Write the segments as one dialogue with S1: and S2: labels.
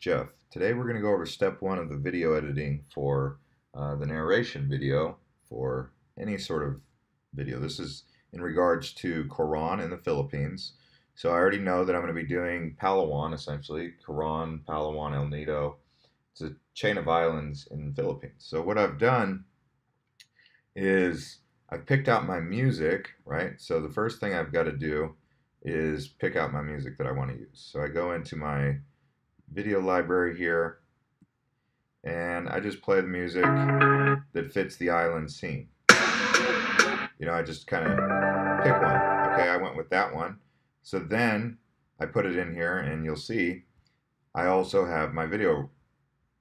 S1: Jeff. Today we're going to go over step one of the video editing for the narration video for any sort of video. This is in regards to Quran in the Philippines. So I already know that I'm going to be doing Palawan, essentially. Quran, Palawan, El Nido. It's a chain of islands in the Philippines. So what I've done is I've picked out my music, right? So the first thing I've got to do is pick out my music that I want to use. So I go into my video library here and I just play the music that fits the island scene. I just kind of pick one. Okay, I went with that one. So then I put it in here and you'll see I also have my video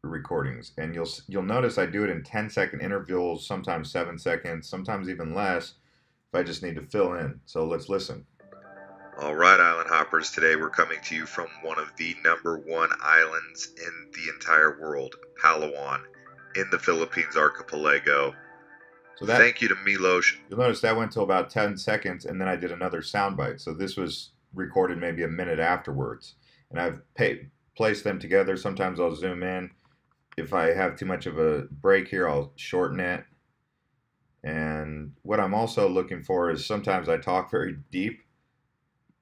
S1: recordings, and you'll notice I do it in 10-second intervals, sometimes 7 seconds, sometimes even less if I just need to fill in. So let's listen.
S2: All right, Island Hoppers, today we're coming to you from one of the #1 islands in the entire world, Palawan, in the Philippines archipelago.
S1: So
S2: thank you to Milosh.
S1: You'll notice that went till about 10 seconds, and then I did another soundbite. So this was recorded maybe a minute afterwards. And I've placed them together. Sometimes I'll zoom in. If I have too much of a break here, I'll shorten it. And what I'm also looking for is sometimes I talk very deep.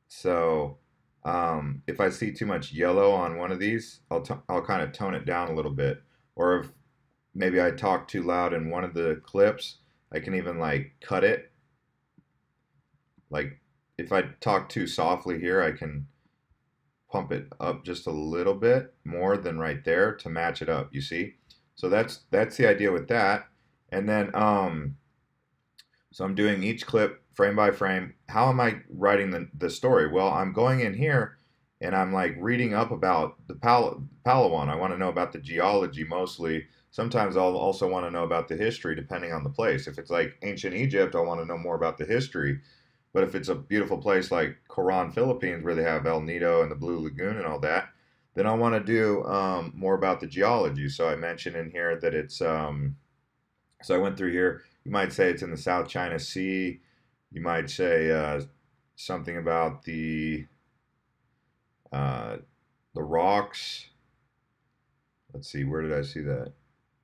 S1: So if I see too much yellow on one of these, I'll kind of tone it down a little bit. Or if maybe I talk too loud in one of the clips, I can even like cut it. Like if I talk too softly here, I can pump it up just a little bit more than right there to match it up, you see? So that's the idea with that. And then so I'm doing each clip frame by frame. How am I writing the story? Well, I'm going in here and I'm like reading up about the Palawan. I want to know about the geology mostly. Sometimes I'll also want to know about the history depending on the place. If it's like ancient Egypt, I want to know more about the history. But if it's a beautiful place like Quran, Philippines, where they have El Nido and the Blue Lagoon and all that, then I want to do more about the geology. So I mentioned in here that it's, so I went through here. You might say it's in the South China Sea. You might say something about the rocks. Let's see, where did I see that?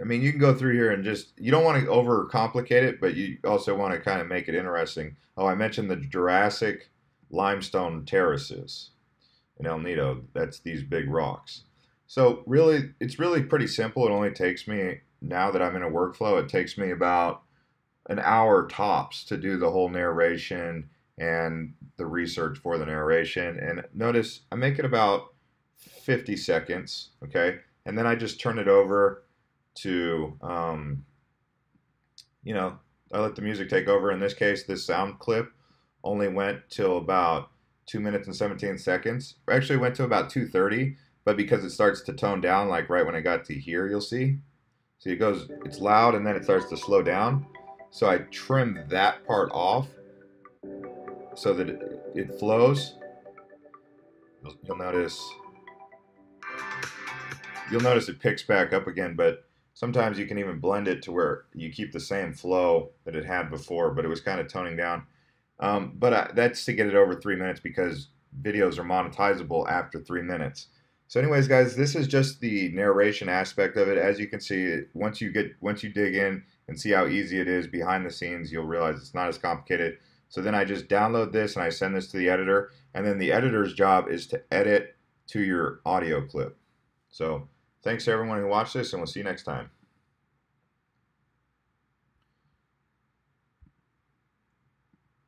S1: I mean, you can go through here and just, you don't want to overcomplicate it, but you also want to kind of make it interesting. Oh, I mentioned the Jurassic limestone terraces in El Nido. That's these big rocks. So really, it's really pretty simple. It only takes me, now that I'm in a workflow, it takes me about an hour tops to do the whole narration and the research for the narration. And notice I make it about 50 seconds, okay? And then I just turn it over to, I let the music take over. In this case, this sound clip only went till about 2 minutes and 17 seconds. Actually went to about 2:30, but because it starts to tone down, like right when I got to here, you'll see. See, it's loud and then it starts to slow down. So I trimmed that part off so that it flows. You'll notice it picks back up again, but sometimes you can even blend it to where you keep the same flow that it had before, but it was kind of toning down. That's to get it over 3 minutes because videos are monetizable after 3 minutes. So anyways, guys, this is just the narration aspect of it. As you can see, once you dig in and see how easy it is behind the scenes, you'll realize it's not as complicated. So then I just download this and I send this to the editor, and then the editor's job is to edit to your audio clip. So thanks to everyone who watched this, and we'll see you next time.